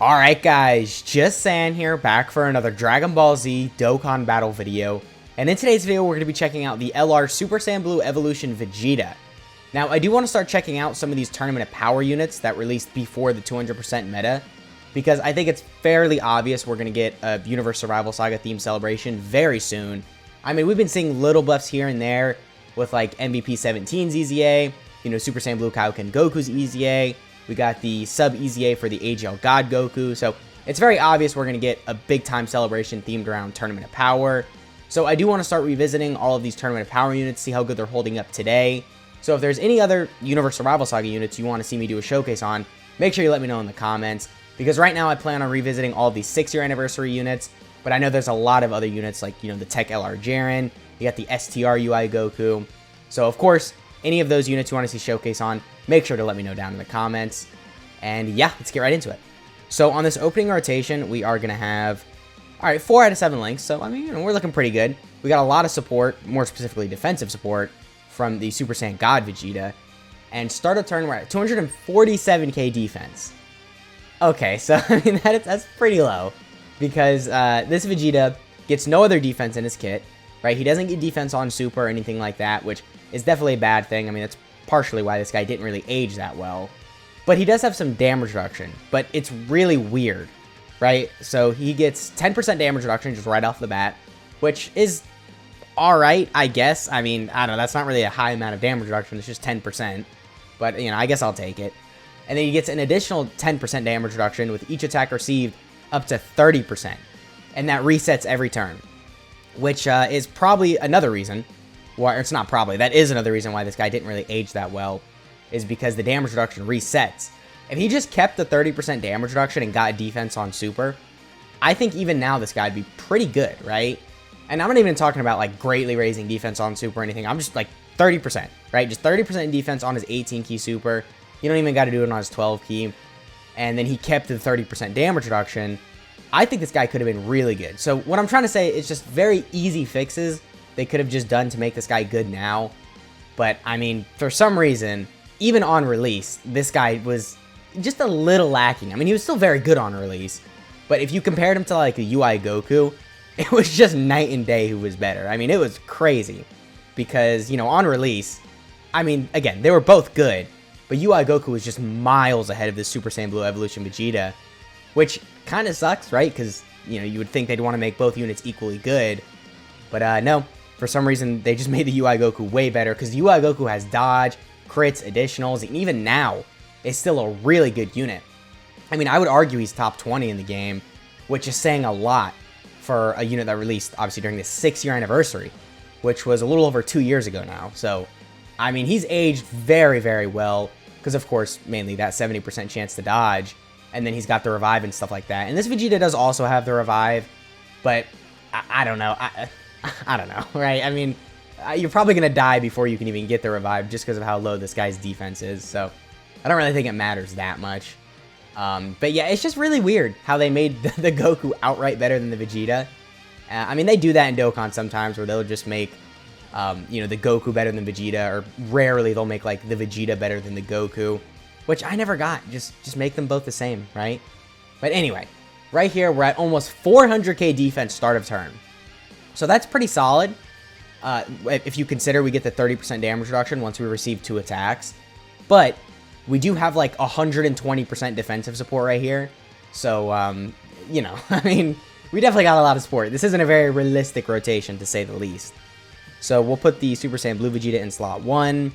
Alright guys, just San here, back for another Dragon Ball Z Dokkan battle video. And in today's video, we're going to be checking out the LR Super Saiyan Blue Evolution Vegeta. Now, I do want to start checking out some of these Tournament of Power units that released before the 200% meta, because I think it's fairly obvious we're going to get a Universe Survival Saga themed celebration very soon. I mean, we've been seeing little buffs here and there with like MVP 17's EZA, Super Saiyan Blue Kaioken Goku's EZA. We got the sub EZA for the AGL God Goku, so it's very obvious we're going to get a big time celebration themed around Tournament of Power. So I do want to start revisiting all of these Tournament of Power units, see how good they're holding up today. So if there's any other Universe Survival Saga units you want to see me do a showcase on, make sure you let me know in the comments, because right now I plan on revisiting all of these 6-year anniversary units, but I know there's a lot of other units like, the Tech LR Jiren, you got the STR UI Goku. So of course, any of those units you want to see showcase on, make sure to let me know down in the comments. And yeah, let's get right into it. So on this opening rotation, we are going to have, 4 out of 7 links. So, I mean, we're looking pretty good. We got a lot of support, more specifically defensive support, from the Super Saiyan God Vegeta. And start of turn, we're at 247k defense. Okay, so I mean, that's pretty low. Because this Vegeta gets no other defense in his kit, right? He doesn't get defense on Super or anything like that, which is definitely a bad thing. I mean, that's partially why this guy didn't really age that well. But he does have some damage reduction, but it's really weird, right? So he gets 10% damage reduction just right off the bat, which is alright, I guess. I mean, I don't know, that's not really a high amount of damage reduction, it's just 10%. But, I guess I'll take it. And then he gets an additional 10% damage reduction with each attack received up to 30%. And that resets every turn, which is probably another reason. Well, it's not probably, that is another reason why this guy didn't really age that well, is because the damage reduction resets. If he just kept the 30% damage reduction and got defense on Super, I think even now this guy'd be pretty good, right? And I'm not even talking about like greatly raising defense on Super or anything. I'm just like 30%, right? Just 30% defense on his 18 key Super. You don't even got to do it on his 12 key. And then he kept the 30% damage reduction. I think this guy could have been really good. So what I'm trying to say is just very easy fixes they could have just done to make this guy good now. But, I mean, for some reason, even on release, this guy was just a little lacking. I mean, he was still very good on release. But if you compared him to, like, a UI Goku, it was just night and day who was better. I mean, it was crazy. Because, on release, I mean, again, they were both good. But UI Goku was just miles ahead of the Super Saiyan Blue Evolution Vegeta. Which kind of sucks, right? Because, you would think they'd want to make both units equally good. But, no. For some reason, they just made the UI Goku way better, because the UI Goku has dodge, crits, additionals, and even now, is still a really good unit. I mean, I would argue he's top 20 in the game, which is saying a lot for a unit that released, obviously, during the 6-year anniversary, which was a little over 2 years ago now. So, I mean, he's aged very, very well, because, of course, mainly that 70% chance to dodge, and then he's got the revive and stuff like that. And this Vegeta does also have the revive, but I don't know. I don't know, right? I mean, you're probably going to die before you can even get the revive just because of how low this guy's defense is. So I don't really think it matters that much. But yeah, it's just really weird how they made the Goku outright better than the Vegeta. I mean, they do that in Dokkan sometimes where they'll just make, the Goku better than Vegeta, or rarely they'll make like the Vegeta better than the Goku, which I never got. Just make them both the same, right? But anyway, right here, we're at almost 400k defense start of turn. So that's pretty solid, if you consider we get the 30% damage reduction once we receive 2 attacks. But we do have like 120% defensive support right here. So, I mean, we definitely got a lot of support. This isn't a very realistic rotation, to say the least. So we'll put the Super Saiyan Blue Vegeta in slot 1.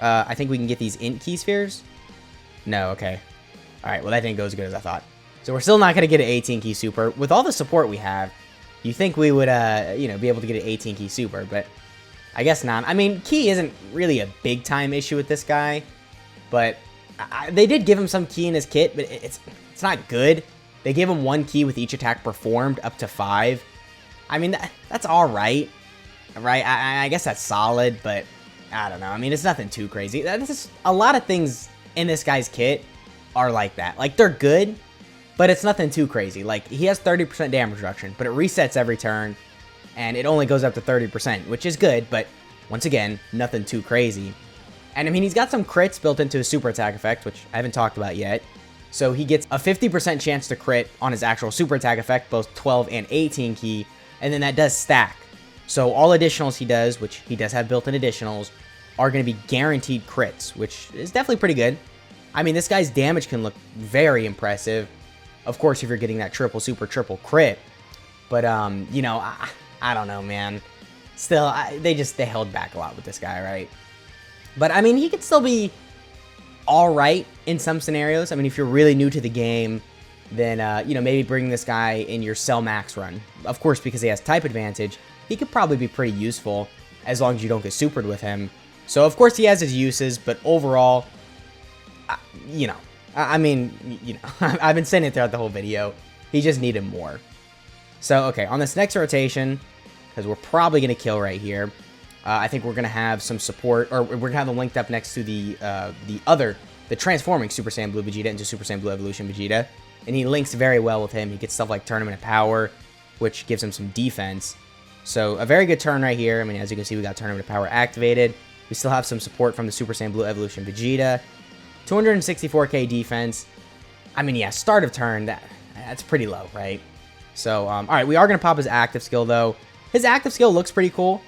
I think we can get these Int Key Spheres. No, okay. Alright, well that didn't go as good as I thought. So we're still not going to get an 18 key Super. With all the support we have, you think we would, be able to get an 18 key Super, but I guess not. I mean, key isn't really a big time issue with this guy, but they did give him some key in his kit, but it's not good. They gave him 1 key with each attack performed up to 5. I mean, that's all right, right? I guess that's solid, but I don't know. I mean, it's nothing too crazy. A lot of things in this guy's kit are like that. Like, they're good, but it's nothing too crazy. Like, he has 30% damage reduction, but it resets every turn, and it only goes up to 30%, which is good, but once again, nothing too crazy. And I mean, he's got some crits built into his super attack effect, which I haven't talked about yet. So he gets a 50% chance to crit on his actual super attack effect, both 12 and 18 key, and then that does stack. So all additionals he does, which he does have built-in additionals, are going to be guaranteed crits, which is definitely pretty good. I mean, this guy's damage can look very impressive. Of course, if you're getting that triple super, triple crit. But, you know, I don't know, man. Still, they held back a lot with this guy, right? But, I mean, he could still be alright in some scenarios. I mean, if you're really new to the game, then, you know, maybe bring this guy in your Cell Max run. Of course, because he has type advantage, he could probably be pretty useful as long as you don't get supered with him. So, of course, he has his uses, but overall, you know, I mean, you know, I've been saying it throughout the whole video. He just needed more. So, okay, on this next rotation, because we're probably going to kill right here, I think we're going to have some support, or we're going to have him linked up next to the transforming Super Saiyan Blue Vegeta into Super Saiyan Blue Evolution Vegeta. And he links very well with him. He gets stuff like Tournament of Power, which gives him some defense. So, a very good turn right here. I mean, as you can see, we got Tournament of Power activated. We still have some support from the Super Saiyan Blue Evolution Vegeta. 264k defense. I mean, yeah, start of turn, that's pretty low, right? So, alright, we are going to pop his active skill, though. His active skill looks pretty cool.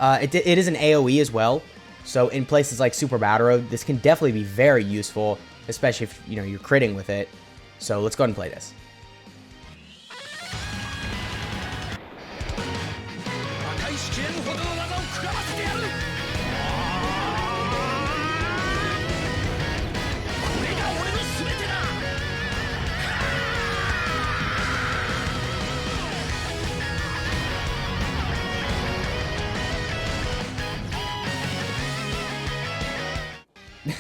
It is an AoE as well. So, in places like Super Battle Road, this can definitely be very useful, especially if, you know, you're critting with it. So, let's go ahead and play this.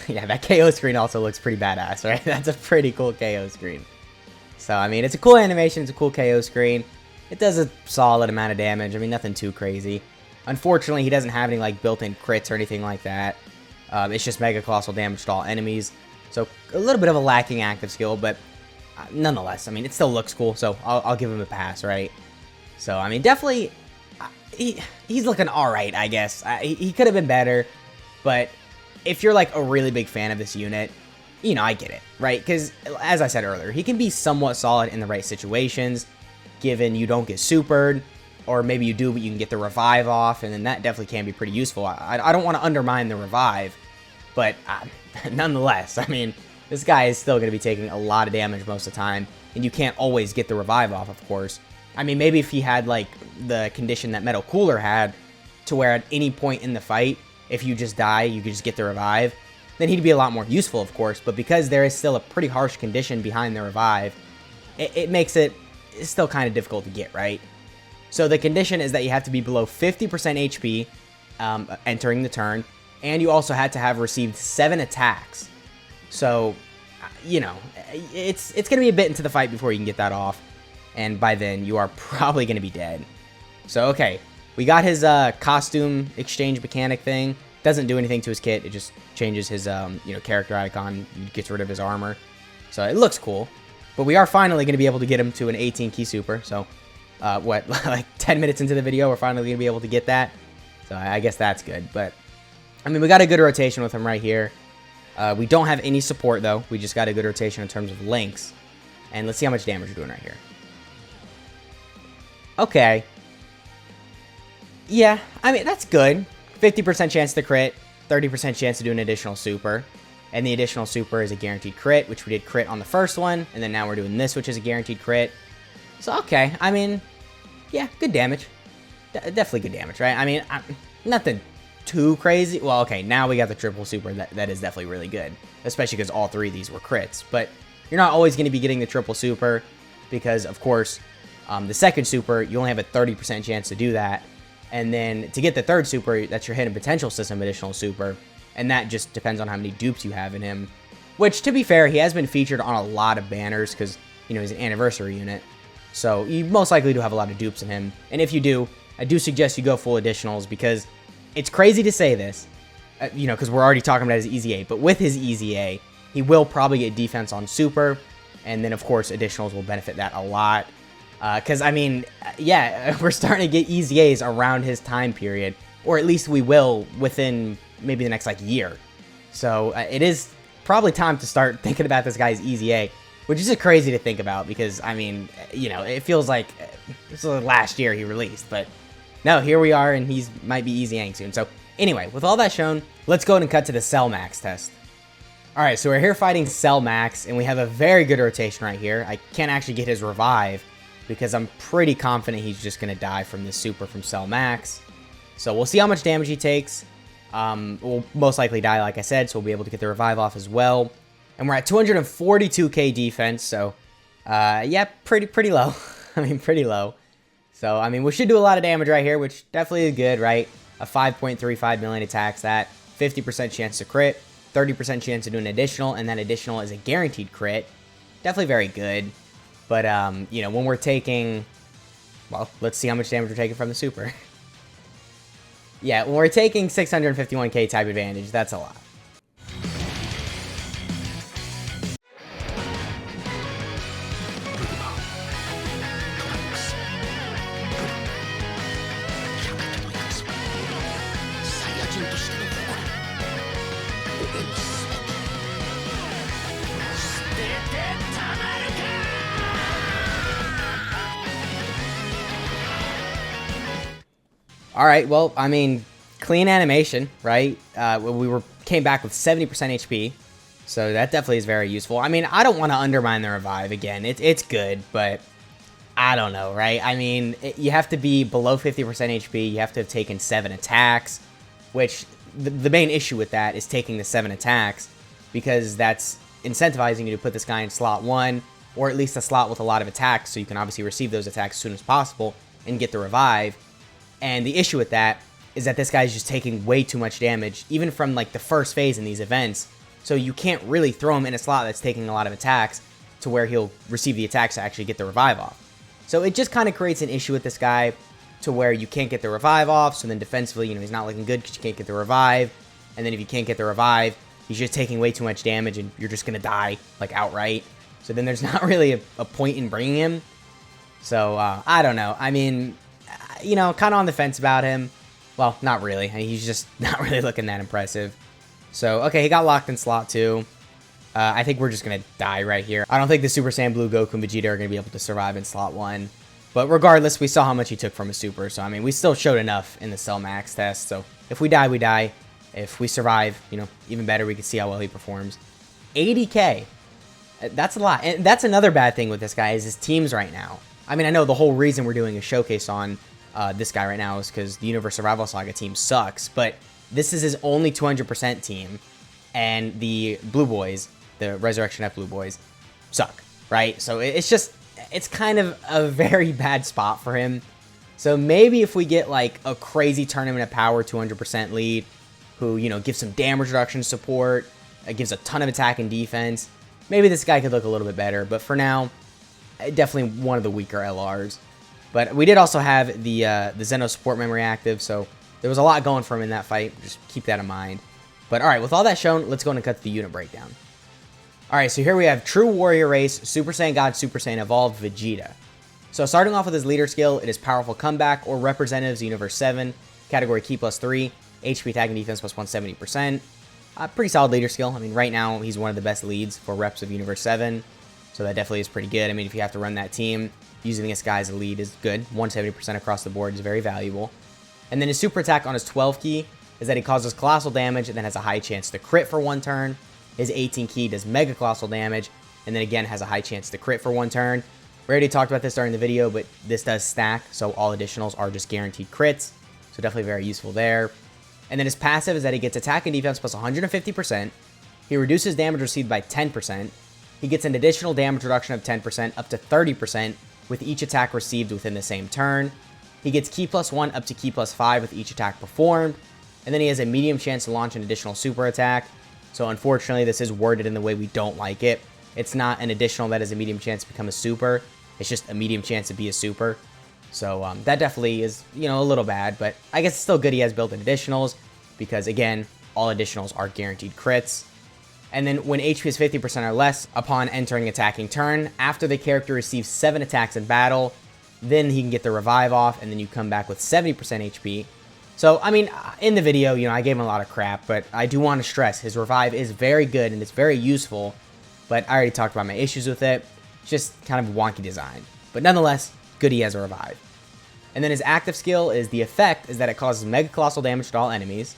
Yeah, that KO screen also looks pretty badass, right? That's a pretty cool KO screen. So, I mean, it's a cool animation, it's a cool KO screen. It does a solid amount of damage. I mean, nothing too crazy. Unfortunately, he doesn't have any, like, built-in crits or anything like that. It's just Mega Colossal damage to all enemies. So, a little bit of a lacking active skill, but nonetheless, I mean, it still looks cool, so I'll give him a pass, right? So, I mean, definitely, he's looking alright, I guess. He could have been better, but if you're, like, a really big fan of this unit, you know, I get it, right? Because, as I said earlier, he can be somewhat solid in the right situations, given you don't get supered, or maybe you do, but you can get the revive off, and then that definitely can be pretty useful. I don't want to undermine the revive, but nonetheless, I mean, this guy is still going to be taking a lot of damage most of the time, and you can't always get the revive off, of course. I mean, maybe if he had, like, the condition that Metal Cooler had, to where at any point in the fight, if you just die, you could just get the revive, then he'd be a lot more useful, of course. But because there is still a pretty harsh condition behind the revive, it makes it still kind of difficult to get, right? So the condition is that you have to be below 50% HP entering the turn, and you also had to have received 7 attacks. So, you know, it's going to be a bit into the fight before you can get that off, and by then you are probably going to be dead. So, okay. We got his costume exchange mechanic thing. Doesn't do anything to his kit. It just changes his you know, character icon. Gets rid of his armor. So it looks cool. But we are finally going to be able to get him to an 18 key super. So what, like 10 minutes into the video, we're finally going to be able to get that. So I guess that's good. But I mean, we got a good rotation with him right here. We don't have any support though. We just got a good rotation in terms of links. And let's see how much damage we're doing right here. Okay. Yeah, I mean, that's good. 50% chance to crit, 30% chance to do an additional super. And the additional super is a guaranteed crit, which we did crit on the first one. And then now we're doing this, which is a guaranteed crit. So, okay, I mean, yeah, good damage. Definitely good damage, right? I mean, nothing too crazy. Well, okay, now we got the triple super. That is definitely really good. Especially because all 3 of these were crits. But you're not always going to be getting the triple super. Because, of course, the second super, you only have a 30% chance to do that. And then to get the third super, that's your hidden potential system additional super. And that just depends on how many dupes you have in him. Which, to be fair, he has been featured on a lot of banners because, you know, he's an anniversary unit. So you most likely do have a lot of dupes in him. And if you do, I do suggest you go full additionals because it's crazy to say this, you know, because we're already talking about his EZA. But with his EZA, he will probably get defense on super. And then, of course, additionals will benefit that a lot. Because, I mean, yeah, we're starting to get EZAs around his time period. Or at least we will within maybe the next, like, year. So, it is probably time to start thinking about this guy's EZA. which is just crazy to think about because, I mean, you know, it feels like this was last year he released, but no, here we are, and he's might be easy hang soon. So anyway, with all that shown, let's go ahead and cut to the Cell Max test. Alright, so we're here fighting Cell Max, and we have a very good rotation right here. I can't actually get his revive, because I'm pretty confident he's just going to die from this super from Cell Max. So we'll see how much damage he takes. We'll most likely die, like I said, so we'll be able to get the revive off as well. And we're at 242k defense, so yeah, pretty low. I mean, pretty low. So, I mean, we should do a lot of damage right here, which definitely is good, right? A 5.35 million attacks that, 50% chance to crit, 30% chance to do an additional, and that additional is a guaranteed crit. Definitely very good. But, you know, when we're taking... Well, let's see how much damage we're taking from the super. Yeah, when we're taking 651k type advantage, that's a lot. Alright, well, I mean, clean animation, right? We came back with 70% HP, so that definitely is very useful. I mean, I don't want to undermine the revive again. It's good, but I don't know, right? I mean, you have to be below 50% HP. You have to have taken 7 attacks, which the main issue with that is taking the 7 attacks, because that's incentivizing you to put this guy in slot 1, or at least a slot with a lot of attacks, so you can obviously receive those attacks as soon as possible and get the revive. And the issue with that is that this guy's just taking way too much damage, even from like the first phase in these events. So you can't really throw him in a slot that's taking a lot of attacks to where he'll receive the attacks to actually get the revive off. So it just kind of creates an issue with this guy to where you can't get the revive off. So then defensively, you know, he's not looking good because you can't get the revive. And then if you can't get the revive, he's just taking way too much damage and you're just going to die like outright. So then there's not really a point in bringing him. So I don't know. I mean, you know, kind of on the fence about him. Well, not really. He's just not really looking that impressive. So, okay, he got locked in slot 2. I think we're just going to die right here. I don't think the Super Saiyan Blue Goku and Vegeta are going to be able to survive in slot 1. But regardless, we saw how much he took from a super. So, I mean, we still showed enough in the Cell Max test. So, if we die, we die. If we survive, you know, even better, we can see how well he performs. 80k. That's a lot. And that's another bad thing with this guy is his teams right now. I mean, I know the whole reason we're doing a showcase on this guy right now is because the Universe Survival Saga team sucks, but this is his only 200% team, and the Blue Boys, the Resurrection F Blue Boys, suck, right? So it's kind of a very bad spot for him. So maybe if we get like a crazy Tournament of Power 200% lead, who, you know, gives some damage reduction support, gives a ton of attack and defense, maybe this guy could look a little bit better, but for now, definitely one of the weaker LRs. But we did also have the Zeno support memory active, so there was a lot going for him in that fight. Just keep that in mind. But alright, with all that shown, let's go and cut the unit breakdown. Alright, so here we have True Warrior Race, Super Saiyan God, Super Saiyan Evolved, Vegeta. So starting off with his leader skill, it is Powerful Comeback, or Representatives Universe 7, category Ki +3, HP attack and defense plus 170%. Pretty solid leader skill. I mean, right now, he's one of the best leads for reps of Universe 7, so that definitely is pretty good. I mean, if you have to run that team, using this guy as a lead is good. 170% across the board is very valuable. And then his super attack on his 12 key is that he causes colossal damage and then has a high chance to crit for 1 turn. His 18 key does mega colossal damage and then again has a high chance to crit for 1 turn. We already talked about this during the video, but this does stack, so all additionals are just guaranteed crits. So definitely very useful there. And then his passive is that he gets attack and defense plus 150%. He reduces damage received by 10%. He gets an additional damage reduction of 10% up to 30% with each attack received within the same turn. He gets Ki +1 up to Ki +5 with each attack performed. And then he has a medium chance to launch an additional super attack. So unfortunately, this is worded in the way we don't like it. It's not an additional that has a medium chance to become a super. It's just a medium chance to be a super. So that definitely is, you know, a little bad. But I guess it's still good he has built-in additionals. Because again, all additionals are guaranteed crits. And then when HP is 50% or less upon entering attacking turn, after the character receives 7 attacks in battle, then he can get the revive off, and then you come back with 70% HP. So, I mean, in the video, you know, I gave him a lot of crap, but I do want to stress his revive is very good and it's very useful. but I already talked about my issues with it. It's just kind of wonky design, but nonetheless, good he has a revive. And then his active skill is the effect is that it causes mega colossal damage to all enemies.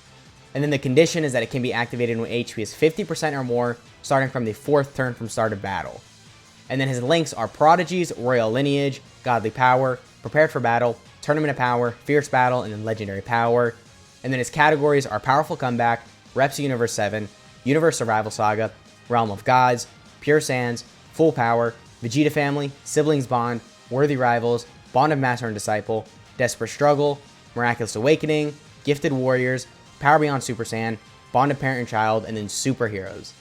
And then the condition is that it can be activated when HP is 50% or more, starting from the 4th turn from start of battle. And then his links are Prodigies, Royal Lineage, Godly Power, Prepared for Battle, Tournament of Power, Fierce Battle, and then Legendary Power. And then his categories are Powerful Comeback, Reps Universe 7, Universe Survival Saga, Realm of Gods, Pure Sands, Full Power, Vegeta Family, Siblings Bond, Worthy Rivals, Bond of Master and Disciple, Desperate Struggle, Miraculous Awakening, Gifted Warriors, Power Beyond Super Saiyan, Bond of Parent and Child, and then Superheroes.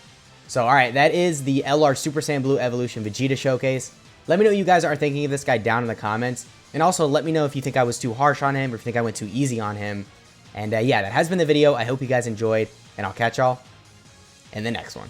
So alright, that is the LR Super Saiyan Blue Evolution Vegeta Showcase. Let me know what you guys are thinking of this guy down in the comments. And also let me know if you think I was too harsh on him or if you think I went too easy on him. And yeah, that has been the video. I hope you guys enjoyed, and I'll catch y'all in the next one.